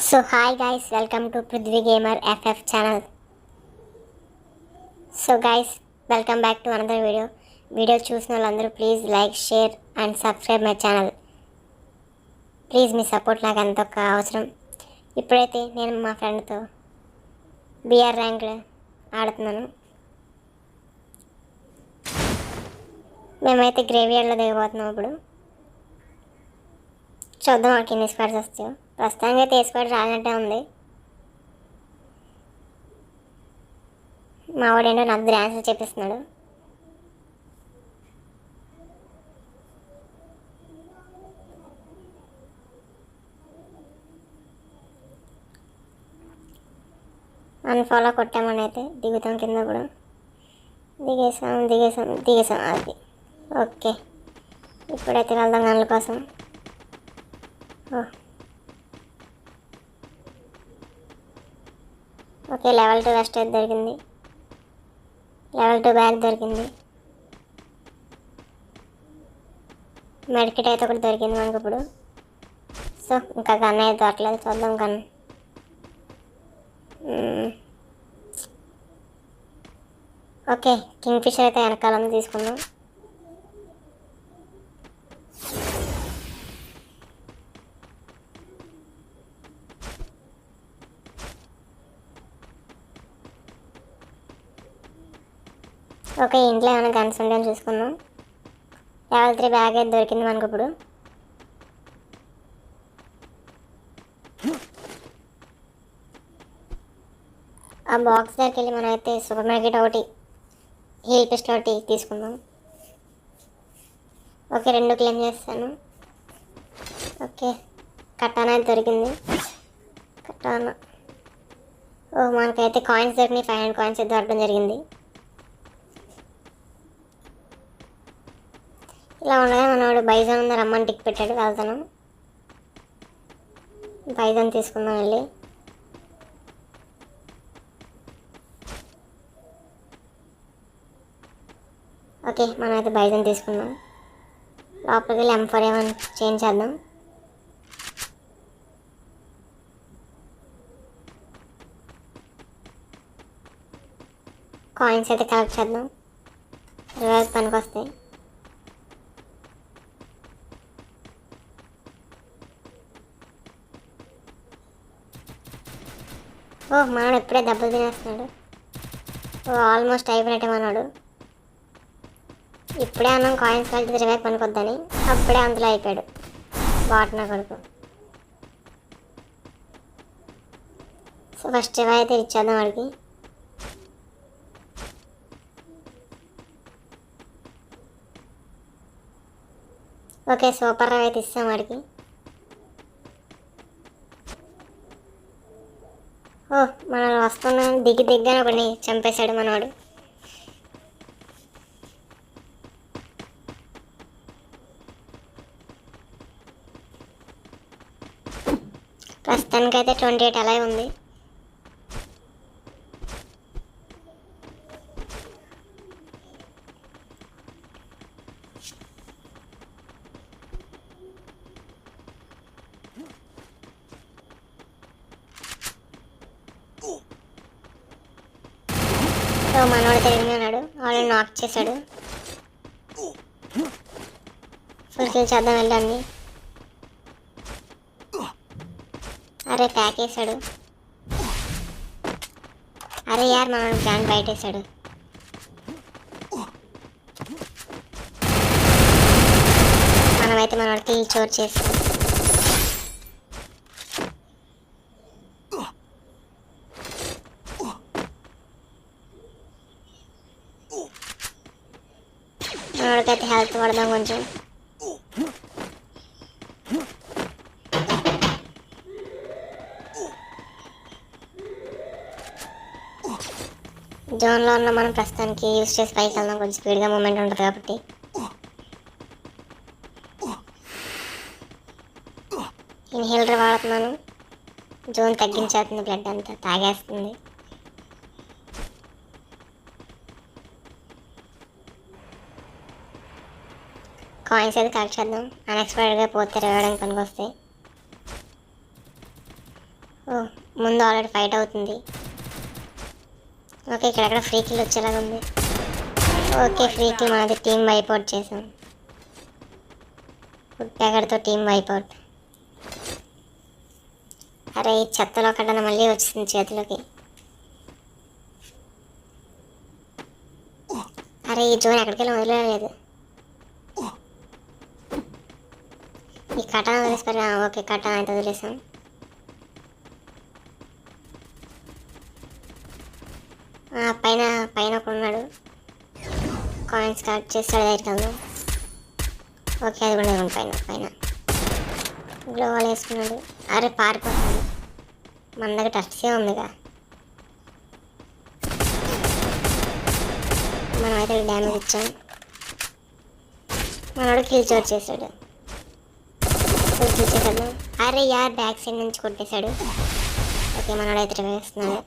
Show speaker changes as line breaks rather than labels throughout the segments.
So hi guys, welcome to Prithvi Gamer FF channel. So guys, welcome back to another video. Video చూసిన వాళ్ళందరూ please like share and subscribe my channel. Please me support నాకు ఎంతో అవసరం. ఇప్పుడైతే నేను మా ఫ్రెండ్తో బిఆర్ ర్యాంక్ ఆడుతున్నాను. మేమైతే గ్రేవ్యార్డ్లో దిగబోతున్నాం. ఇప్పుడు చూద్దాం మాకు ఎన్ని స్క్వాడ్స్ వస్తాయో. ప్రస్తుతానికి అయితే ఏ స్క్వాడ్ రానట్టే ఉంది. మా వాడేంటో నాకు డ్యాన్స్ చెప్పిస్తున్నాడు. అన్ఫాలో కొట్టామని అయితే దిగుతాం కింద కూడా. దిగేసాం అది ఓకే. ఇప్పుడైతే వెళ్దాం గన్ల కోసం. ఓకే, లెవెల్ 2 వెస్ట్ అయితే దొరికింది. లెవెల్ 2 బ్యాగ్ దొరికింది. మెడికిట్ అయితే ఒకటి దొరికింది మనకు ఇప్పుడు. సో ఇంకా గన్ అయితే దొరకలేదు. చూద్దాం గన్. ఓకే, కింగ్ ఫిషర్ అయితే వెనకాల తీసుకుందాం. ఓకే, ఇంట్లో ఏమైనా గన్స్ ఉంటాయని చూసుకుందాం. లెవెల్ 3 బ్యాగ్ అయితే దొరికింది మనకు ఇప్పుడు. ఆ బాక్స్ దగ్గరికి వెళ్ళి మనం అయితే సూపర్ మార్కెట్ ఒకటి హీల్ పిస్టల్ ఒకటి తీసుకుందాం. ఓకే, 2 క్లెయిమ్ చేస్తాను. ఓకే, కటానా అయితే దొరికింది. కటానా. మనకైతే కాయిన్స్ దొరికినాయి. 500 కాయిన్స్ అయితే దొరకడం జరిగింది. ఇలా ఉండగా మనవాడు బైజాన్ ఉన్న రమ్మని టిక్ పెట్టాడు. వెళ్తాను, బైజాన్ తీసుకుందాం వెళ్ళి. ఓకే, మనం అయితే బైజాన్ తీసుకుందాం. లోపలికి వెళ్ళి M4A1 చేంజ్ చేద్దాం. కాయిన్స్ అయితే కలెక్ట్ చేద్దాం. రివర్స్ పనికి వస్తాయి. మనవాడు ఎప్పుడే దెబ్బలు తినేస్తున్నాడు. ఆల్మోస్ట్ అయిపోయినట్టే మనవాడు. ఇప్పుడే అన్నం కాయిన్స్ కలిసి రివైవ్ పనికొద్దని అప్పుడే అందులో అయిపోయాడు బాట్ నా కొడుకు. సో ఫస్ట్ రివైవ్ అయితే ఇచ్చేద్దాం వాడికి. ఓకే, సూపర్ రివైవ్ అయితే ఇస్తాం వాడికి. మనం వస్తున్నాం దిగ్గానే ఒకటి చంపేశాడు మనవాడు. ప్రస్తుతానికైతే 28 అలా ఉంది. సో మనవాడు తిరిగి ఉన్నాడు. వాళ్ళని నాక్ చేశాడు. ఫుల్ కిల్ చేద్దాం వెళ్ళండి. అరే ప్యాక్ వేసాడు. అరే యార్ మనవాడు ప్లాన్ బయట వేసాడు. మనమైతే మనవాడు కిల్ చోర్ చేసాడు. మనవాడికైతే హెల్త్ పడదాం కొంచెం. జోన్లో ఉన్న మనం ప్రస్తుతానికి యూజ్ చేసి పైకి వెళ్దాం. కొంచెం స్పీడ్గా మూమెంట్ ఉంటుంది కాబట్టి. ఇన్హేలర్ వాడుతున్నాను. జోన్ తగ్గించేస్తుంది. బ్లడ్ అంతా తాగేస్తుంది. కాయిన్స్ అయితే కలెక్ట్ చేద్దాం. అన్ఎక్స్పెక్టెడ్గా పోతే రేవడానికి పనికి వస్తాయి. ఓ ముందు ఆల్రెడీ ఫైట్ అవుతుంది. ఓకే ఇక్కడెక్కడ ఫ్రీ కిల్ వచ్చేలాగా ఉంది. ఓకే ఫ్రీ కిల్ మనది టీం వైపౌట్ చేసాం. ఫుడ్ ప్యాకెట్తో టీం వైపౌట్. అరే ఈ చెత్తలో కట్టన మళ్ళీ వచ్చింది చేతిలోకి. అరే ఈ జోన్ ఎక్కడికి వెళ్ళి వదిలేదు. ఈ కటాన వదిలేసిపోయి. ఓకే కటాన అయితే వదిలేసాం. పైన పైన ఒక ఉన్నాడు. కాయిన్స్ కలెక్ట్ చేస్తాడు దగ్గరికి. ఓకే అది కూడా పైన పైన గ్లోవాల్ వేసుకున్నాడు. అరే పారిపోతున్నాడు. మన దగ్గర టచ్సే ఉందిగా. మనం అయితే డ్యామేజ్ ఇచ్చాం. మనోడు కిల్ చోట్ చేశాడు. కిల్ చేశాడు. అరే యార్ బ్యాక్ సైడ్ నుంచి కొట్టేశాడు. ఓకే మనోడు అయితే వేస్తున్నాడు.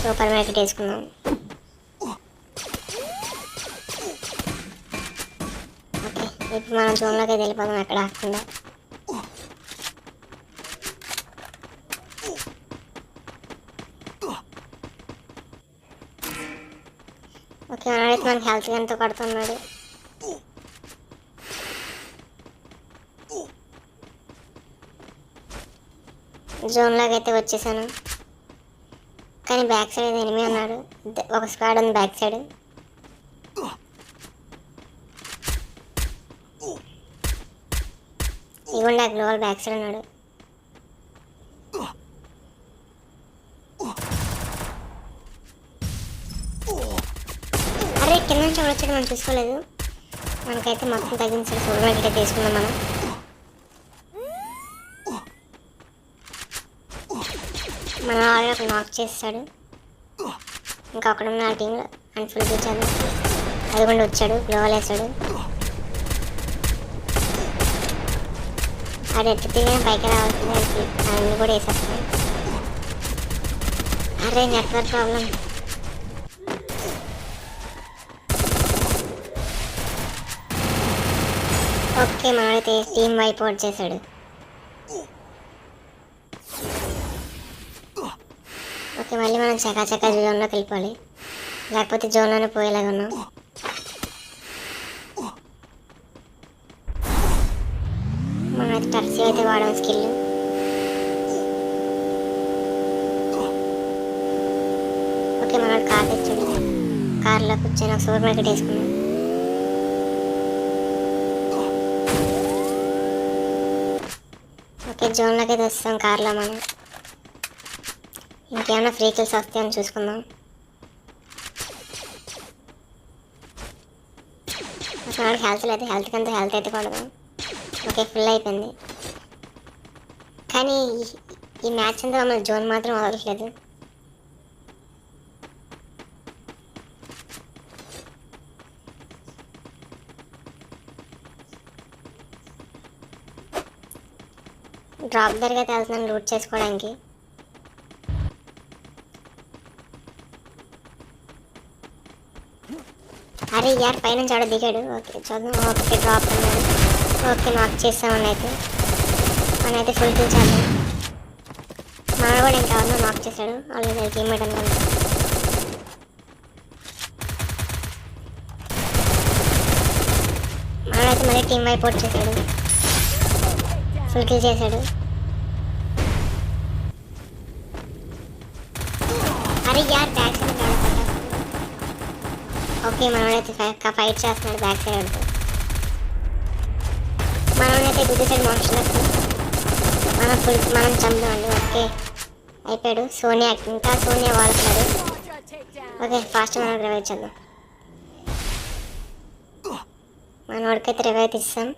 సూపర్ మార్కెట్ వేసుకున్నాం. ఓకే ఇప్పుడు మనం జోన్లోకి వెళ్ళిపోదాం ఎక్కడ ఆకుండా. ఓకే మనోడైతే మనకి హెల్త్ గన్తో కొడుతున్నాడు. జోన్లోకి అయితే వచ్చేసాను. కానీ బ్యాక్ సైడ్ ఎనిమి ఉన్నాడు. ఒక స్క్వాడ్ ఉంది బ్యాక్ సైడ్. ఇవ్వండి ఆ గ్లోవల్ బ్యాక్ సైడ్ ఉన్నాడు. అరే కింద నుంచి వచ్చాడు మనం చూసుకోలేదు. మనకైతే మొత్తం తగ్గించాడు. సూపర్ మార్కెట్ తీసుకుందాం మనం. మన ఆల్రెడీ ఒక నాక్ చేస్తాడు. ఇంకా అక్కడ ఉన్న టీంలో అండ్ ఫుల్ తెచ్చాడు. అది కూడా వచ్చాడు. గ్లోవల్ వేసాడు. అది ఎత్తిగా పైకి రావాల్సింది. అన్నీ కూడా వేసేస్తాయి. అరే నెట్వర్క్ ప్రాబ్లం. ఓకే మనమైతే టీం వైపౌట్ చేశాడు. ఓకే మళ్ళీ మనం చకాచకా జోన్లోకి వెళ్ళిపోవాలి. లేకపోతే జోన్లోనే పోయేలాగా ఉన్నాం. మనమైతే టర్సీ అయితే వాడడం స్కిల్. ఓకే మనోడు కార్ తెచ్చాడు. కార్లో కూర్చొని ఒక సూపర్ మార్కెట్ వేసుకున్నాం. ఓకే జోన్లోకి అయితే వస్తాం కార్లో మనం. ఇంకేమైనా ఫ్రీ కిల్స్ వస్తాయని చూసుకుందాం. మనకి హెల్త్ లేదు. హెల్త్ కంటే హెల్త్ అయితే కొడదాం. ఓకే ఫుల్ అయిపోయింది. కానీ ఈ మ్యాచ్ అంతా మమ్మల్ని జోన్ మాత్రం వదలట్లేదు. డ్రాప్ దగ్గర అయితే వెళ్తున్నాను లూట్ చేసుకోవడానికి. అరే యార్ పైనుంచి ఆడ దిగాడు. ఓకే చూద్దాం. ఓకే డ్రాప్ అన్నాడు. ఓకే నాక్ చేస్తామని అయితే మనైతే ఫుల్ కిల్ చేద్దాం. మన కూడా ఇంకా నాక్ చేశాడు. ఆల్రెడీ టీమ్మేట్ అనుకుంటా. మనైతే మళ్ళీ టీమ్ వైపౌట్ చేశాడు. ఫుల్ కిల్ చేశాడు. అరే యార్ బ్యాక్ సైడ్ ఓకే మనోడైతే ఫైట్ చేస్తున్నాడు బ్యాక్ సైడ్ ఆడుతూ. మనోడైతే గుడ్ సైడ్ మోషన్ మనం చంపామండి. ఓకే అయిపోయాడు. సోనియా ఇంకా సోనియా వాడుతున్నాడు. ఓకే ఫాస్ట్ మనోడు రివైవ్ చేద్దాం. మనోడికైతే రివైవ్ ఇస్తాం.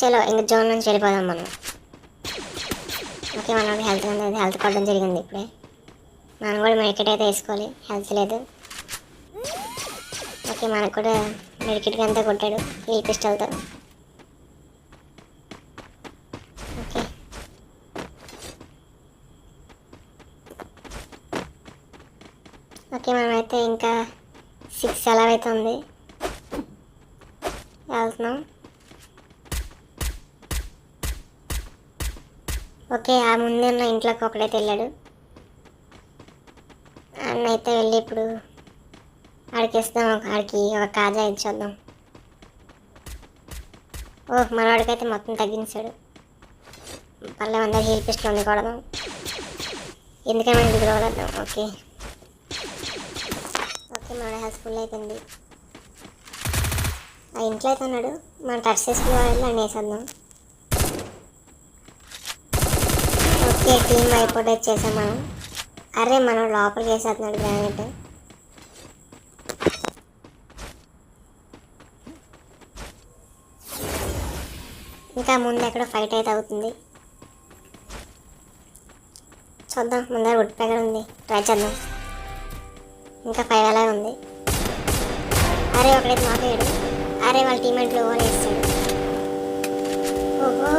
చలో ఇంక జోన్ నుంచి వెళ్ళిపోదాం మనం. ఓకే మనోడికి హెల్త్ కొట్టడం జరిగింది ఇప్పుడే. మనం కూడా మెడికెట్ అయితే వేసుకోవాలి. హెల్త్ లేదు. ఓకే మనకు కూడా మెడికెట్కి అంతా కొట్టాడు ఈ పిస్టల్తో. ఓకే ఓకే మనమైతే ఇంకా 6 అలా అయితే ఉంది. వెళ్తున్నాం. ఓకే, ఆ ముందున్న ఇంట్లోకి ఒకడైతే వెళ్ళాడు. అన్న అయితే వెళ్ళి ఇప్పుడు ఆడికి ఇస్తాం, ఆడికి ఒక కాజా ఇచ్చేద్దాం. ఓహ్, మనవాడికైతే మొత్తం తగ్గించాడు. పర్లే, అందరికి హీల్ పిస్టల్ ఉంది కొడదాం. ఎందుకని మనకి దిగులు వద్దాం. ఓకే ఓకే, మన హెల్త్ ఫుల్ అయిపోయింది. ఆ ఇంట్లో అయితే ఉన్నాడు, మనం టచ్ చేసుకునే వాళ్ళు అని వేసేద్దాం. ఓకే, టీమ్ అయిపోతే చేసాం మనం. అరే, మనం లోపలికి వేసేస్తున్నాడు గ్రానైట్. ఇంకా ముందు ఎక్కడో ఫైట్ అయితే అవుతుంది, చూద్దాం. ముందర వుడ్ ప్యాకర్ ఉంది, ట్రై చేద్దాం. ఇంకా 5 అలాగే ఉంది. అరే, ఒకడైతే మాకేడు. అరే, వాళ్ళ టీమేట్లు ఓవర్ వేస్తాడు. ఓహో,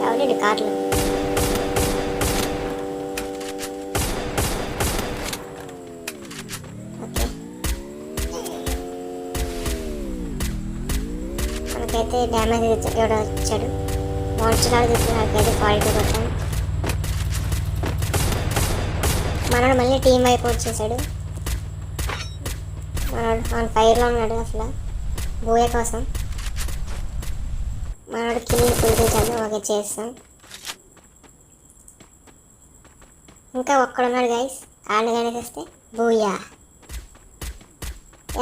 ఎవడండి కార్లు. ఓకే, మనకైతే డ్యామేజ్ ఎవడో వచ్చాడు. మాన్స్టర్ ఆడు చూస్తున్నాడికైతే 42 కొట్టాం. మనోడు మళ్ళీ టీం అయిపోయి చేశాడు. మనోడు ఆన్ ఫైర్లో ఉన్నాడు అసలు బోయ కోసం. మనోడు కిల్ని పులిచేసాడు. ఓకే, చేస్తాం. ఇంకా ఒక్కడున్నాడు గైస్, ఆడిని కానీ చేస్తే బూయా.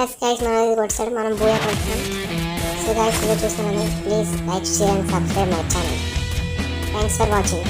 ఎస్ గైస్, మనది కొట్టాడు, మనం బూయా కొట్టాం. సో గైస్, వీడియో చూస్తున్నాను, please like, share and subscribe my channel. Thanks for watching.